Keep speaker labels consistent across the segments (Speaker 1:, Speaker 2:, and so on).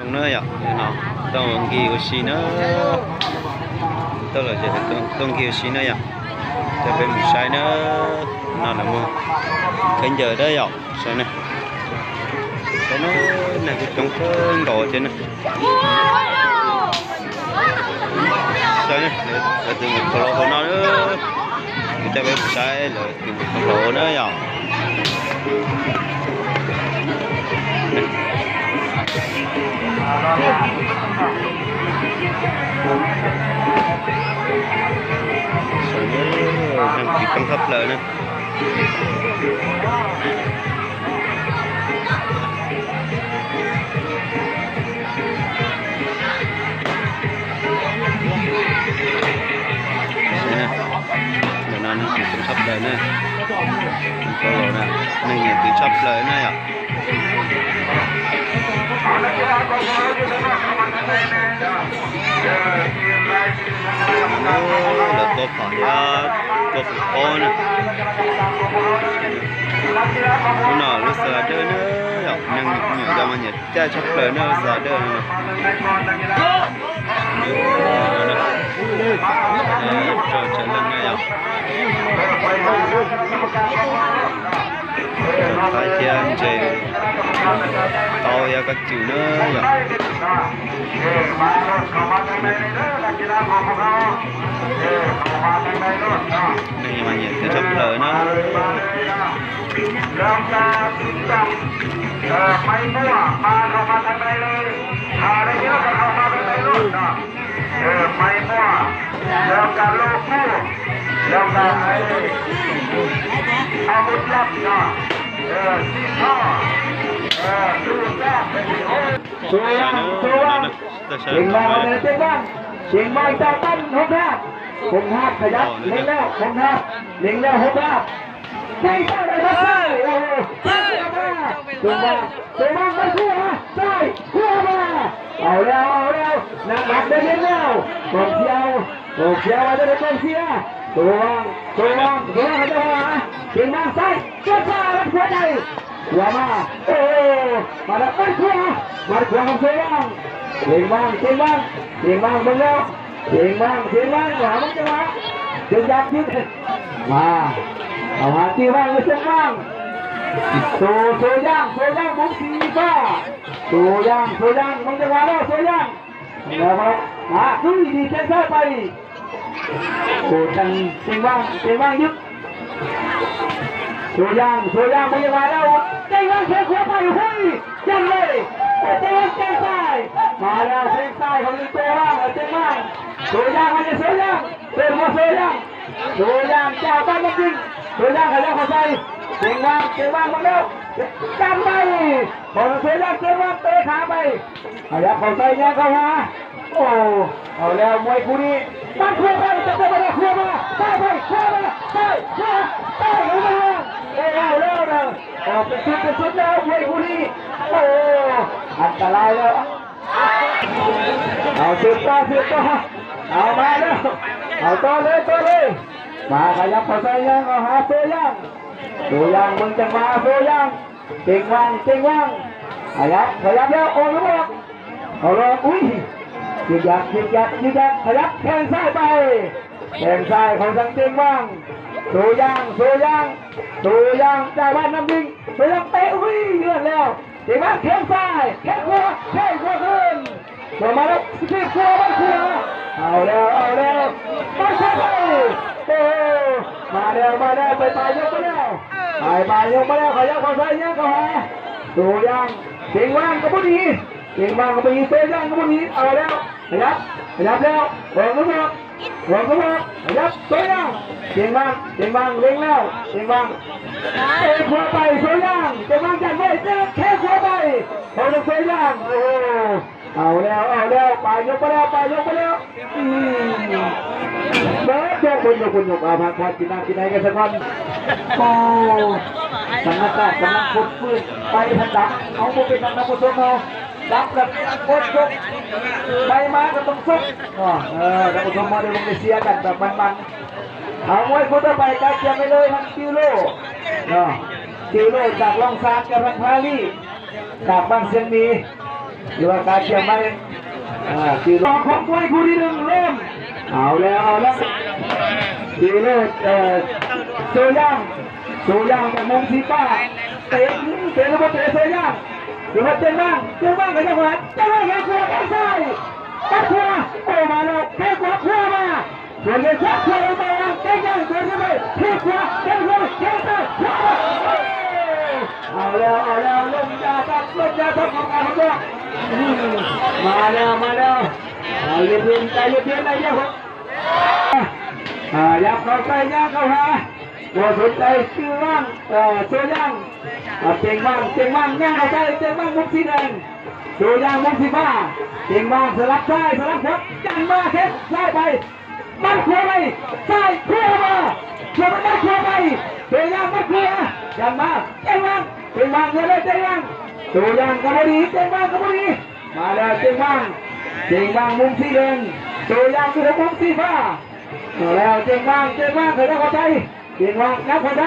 Speaker 1: trong nơi ạ nó tông kỳ của xí nữa tức là chỉ tông kỳ của xí nữa ạ cho bên một sai nữa nó là mua cái giờ đấy ạ sao này cái nó này cái trong cái đồ trên này sao này để từ một lỗ của nó nữa cho bên một sai là từ một lỗ nữa ạ đang bị căng thấp lại nữa nó bị căng thấp lại nữa có nè này nhiệt bị thấp lại nữa ạ là có phải có con nó lúc giờ đây nữa nhưng nhiều giờ mà nhiệt cha chấp lời nó giờ đây cho chân lên này tại thiên trời to ya các chữ nữa này mà nhiệt cái chấp lời nóไม่มั่วมาเข้ามาทางใดเลยได้เยอะก็เข้ามาทางใดลูกไม่มั่วแล้วการโลกู้แล้วการอาวุธลับที่พ่อดูแลสวยสวยเก่งมากเลยเก่งมากเก่งมากจากต้นหกห้าขยับเล็งแล้วหกห้าเล็งแล้วหกห้าใช่ใช่เลยครับใช่ตัวมาไปคู่ฮะใช่คู่มาเอาแล้วนักบัตรได้เล่นแล้วกองเชียวมาได้กองเชียร์ตัววางเขาจะมาเก่งมากใส่ตัวซ้ายรับหัวใจหัวมาโอ้มาแล้วไปคู่มาขวาของตัววางเก่งมากมึงแล้วเก่งมากหามึงจะมาจึงยับยึดมาเอาหาตีว่างเลยเส้นว่างโซย่างมุ้งสีฟ้าโซย่างมึงจะมาแล้วโซย่างแล้วมาดูดีเส้นซ้ายไปโอ้จังเส้นว่างยึดโซย่างมึงจะมาแล้วเส้นว่างเส้นขวาไปหุ้ยจังเลยเส้นซ้ายมาแล้วเส้นซ้ายของตัวว่างเส้นว่างโซย่างมันจะโซย่างเป็นหัวโซย่างเจ้าบ้านจริงโซย่างขยับเข้าไปเก่งว่างมาแล้วจำไปพอโซย่างเก่งว่างเตะขาไปขยับเข้าไปเนี่ยเข้ามาโอ้เอาแล้วมวยคู่นี้มันคู่ไปจะไปแล้วคู่มาใต้ไปคู่มาใต้เอาแล้วนะออกเป็นชุดแล้วมวยคู่นี้โอ้อันตรายแล้วเอาสุดต่อเอามาแล้วเอาต่อเลยมาขยับเข้าไปยังเอาหาตัวย่างมึงจะมาตัวย่างเก่งว่างขยับแล้วโอ้ยบอกเอาลงอุ้ยยืดยักขยับแข้งซ้ายไปแข้งซ้ายของทางเก่งว่างตัวย่างจ่ายบ้านน้ำยิงตัวย่างเตะอุ้ยเลื่อนแล้วเก่งว่างแข้งซ้ายแข้งขวาขึ้นตัวมาแล้วที่ขวาบ้านขวาเอาแล้วไปขวาไปมาแล้วไปยกมาแล้วไปยกมาแล้วขยับเข้าใส่ยังเข้าหาตัวย่างเก่งว่างก็พอดีตัวย่างก็พอดีเอาแล้วขยับแล้ววางก็บอกขยับตัวย่างเก่งว่างเล็งแล้วเก่งว่างเตะขวาไปตัวย่างเก่งว่างจัดไว้แค่ขวาไปเขาจะตัวย่างโอ้เอาแล้วไปยกมาแล้วเบิร์ดคนยกอาภาพกินน้ำกินไหนกันสักวันโอ้สำนักพุทธฟื้นไปทันดับเอาโมเป็นนักพุทธเอาดับกับพุทธยกไปมาก็ต้องซุกนักพุทธมาเดี๋ยวลงไปเสียกันแบบมันเอามวยพุทธไปการเชียร์ไปเลยทั้งกิโลจากลองซานกับทางพาลีจากบางเชียงมี รือว่าการเชียร์ไม่คือรอของมวยคู่ที่หนึ่งเริ่มเอาแล้วทีเลิศโซย่างจากมงทีป้าเตะระเบิดเตะโซย่างหรือว่าเจ้งบ้างกันจังหวัดแขวาซ้ายขวาโอ้มาแล้วแขวามาส่วนเลยขวามาเจ้งย่างเดินเข้าไปขวาเจ้งซ้ายเอาแล้วลงยาตัดของการของตัวมาแล้วเย็นใจเย็นครับยับเข้าไปยับเข้าหาว่าสนใจชื่อว่างโซย่างเก่งบ้างย่างเข้าไปเก่งบ้างมุกสีแดงโซย่างมุกสีฟ้าเก่งบ้างสลับซ้ายสลับขวาจังมาแค่ซ้ายไปมันขวาไปซ้ายขวามาขวามันขวาไปโซย่างมันขวาจังมาเก่งบ้างเงี้ยเก่งบ้างโซย่างกระบี่เก่งบ้างมาแล้วเก่งบ้างมุมสีแดงโซย่างคือมุมสีฟ้าแล้วเก่งบ้างเคยได้เข้าใจเก่งบ้างนับเข้าใจ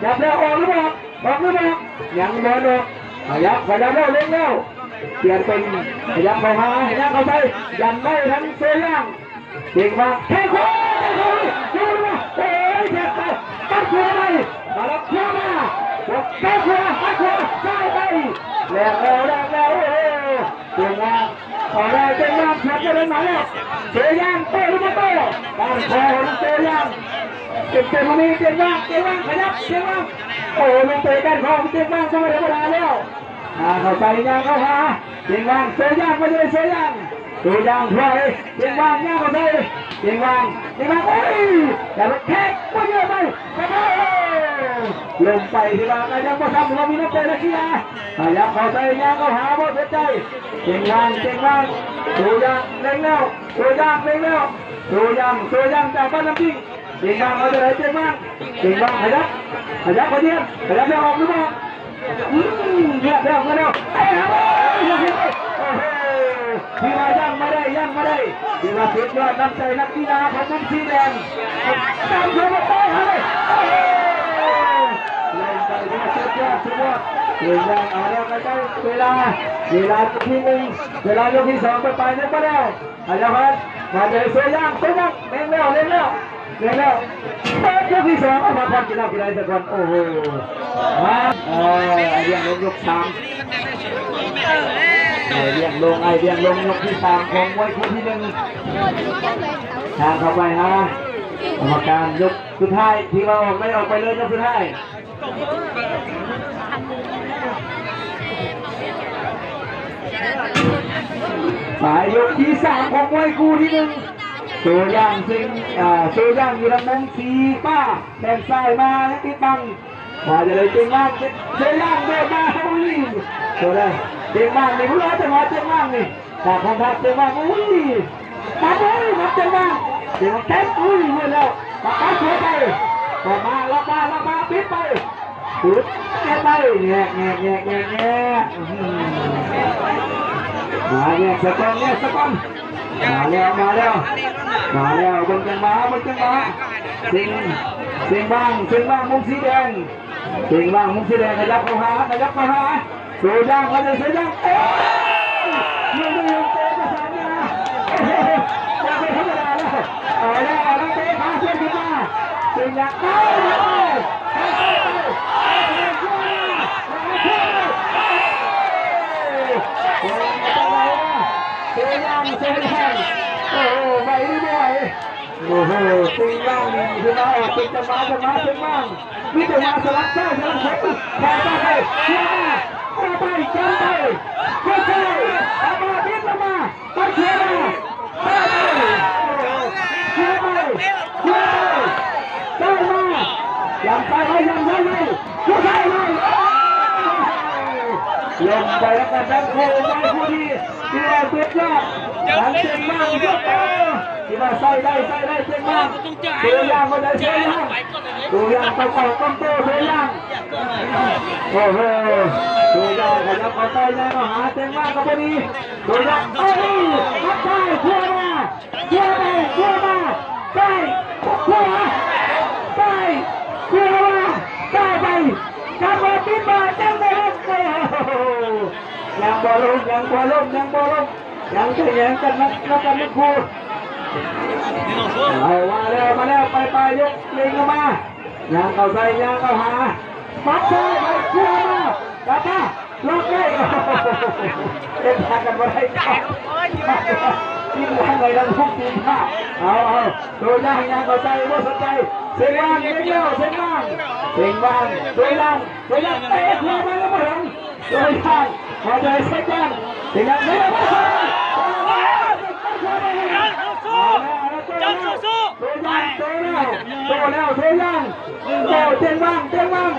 Speaker 1: ยับแล้วออกหรือเปล่ายังบอลออกยับแล้วเล่นแล้วเปลี่ยนเป็นยับเข้ามายับเข้าใจยันไม่ทั้งโซย่างเก่งบ้างแค่ขวาดูนะโอ้ยแค่ไปตัดขวาไปมาแล้วขวามาตัดขวาซ้ายไปแล้วโอ้เก่งบ้างเอาแล้วเก่งบ้างขับจะเดินมาแล้วโซย่างโต้หรือไม่โต้ตั้งคอของโซย่างเก็บตรงนี้เก่งบ้างขยับโอ้ลงเตะกันของเก่งบ้างธรรมดาแล้วเข้าไปย่างเข้าหาเก่งบ้างโซย่างไม่ใช่โซย่างถอยเก่งบ้างย่างเข้าไปเก่งบ้างโอ้ยแต่รถแท็กก็เยอะไปลงไปที่บ้านยังไม่ทำเรามีน้ำใจและขี้ยายับเข้าไปย่างเข้าหาบ่เสียใจเก่งบ้างโซย่างเล่นแล้วโซย่างจากบ้านน้ำจิ้งเก่งบ้างเอาจะไหนเก่งบ้างขยับพอดีไม่ออกหรือเปล่าเนี่ยเดี๋ยวที่มายังไม่ได้ที่มาสุดยอดน้ำใจนักกีฬาของน้ำสีแดงตามเชือกมาต่อยเลยเล่นไปที่สุดยอดเก่งบ้างเอาแล้วไปได้เวลาที่หนึ่งเวลายกที่สองไปนึกมาแล้วอาจารย์มาเจอเสียยังเล่นแล้วเปิดยกที่สองเอามาพันกีฬาสักคนโอ้โหมาเรียงลงยกสามเรียงลงยกที่สามของมวยคู่ที่หนึ่งทางเข้าไปกรรมการยกสุดท้ายที่เราไม่ออกไปเลยยกสุดท้ายสายยกที่สามของมวยคู่ที่หนึ่งโซย่างอยู่ลำมงสีป้าแขนซ้ายมาติดบังมาจะเลยเก่งมากโซย่างเดินมาอุ้ยโซได้เก่งมากนี่ผู้ร้ายจังหวะเก่งมากนี่จากของทัพเก่งมากอุ้ยมาเก่งมากแท็กอุ้ยเมื่อแล้วมาตัดหัวไปต่อมาลับมาปิดไปปิดไปแง่มาเนี่ยสกอนมาแล้วบนจังหวะเสียงบ้างมุมสีแดงขยับเข้าหาโซย่างมาเลยโซย่างเอ๊ะยังไม่ยอมเตะประสานงาจะไม่ธรรมดาแล้วเอาแล้วเตะขาเส้นขึ้นมาเสียงยักษ์โอ้โหไปด้วยโอ้โหตีบ้างนี่คือมาออกเป็นจะมาวิทยาสลับซ้ายสลับขวาแทงไปเชื่อมาไปจังไปเข้าใจเอามาพิษมาไปเชื่อมาได้มายังไปเข้าใจลงไปแล้วกันทั้งคู่คู่ที่เราเปิดยอดทางเชียงมากยกที่มาใส่ได้เชียงมากตัวอย่างมาได้เชียงมากตัวอย่างต้องโตตัวอย่างโอ้โหตัวอย่างขยับเข้าไปในมหาเชียงมากก็พอดีตัวอย่างเอ้ยทับได้ทั่วมาได้ไปกลับมาปิดมาจังเลยโอ้ ยังบอลลงยังบอลลงยังบอลลงยังจะแย่งกันนักครูเอามาแล้วไปยกเล็งเข้ามายังเข้าใส่ยังเข้าหามัดใส่ไปเชื่อมากลับมาล็อกได้เล่นทางกันมาได้ทีมทางไหนดังทุกทีมค่ะเอาตัวยังเข้าใจว่าสนใจเสียงว่างเดียวเสียงว่างตัวยังเตะหัวมาแล้วมาถึงตัวยังพอใจเสียงว่างเสียงยังเสียงว่างตัวแล้วเสียงว่าง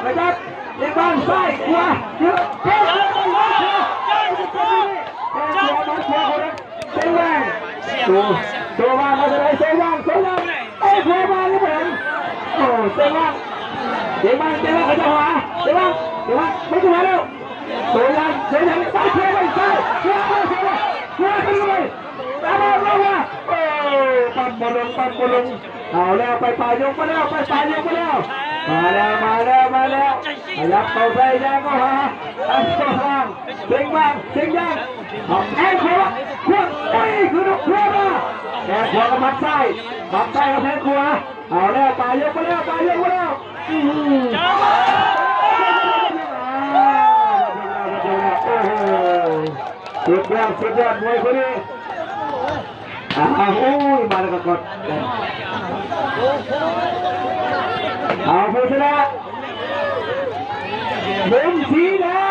Speaker 1: นะครับเสียงว่างซ้ายขวาเยอะเสียงว่างตัวว่างมาเลยเสียงว่างไอ้หัวมาหรือเปล่าโอ้เสียงว่างเขาจะหาเสียงว่างไม่ถูกแล้วตัวยังซ้ายขวาไปซ้ายขวาขึ้นเลยตามมาโอ้ปั่นบอลลงเอาแล้วไปป่ายกมาแล้วมาแล้วขยับเข้าใส่ยางก็หาอันสองเสียงว่างไอ้ขวาไอ้คือลูกขวามาแกขวากับมัดซ้ายกับแทงขวาเอาแล้วป่ายกมาแล้วสุดยอดมวยคนนี้มาแล้วก็กดเอาผู้ชนะเข็มสีแดง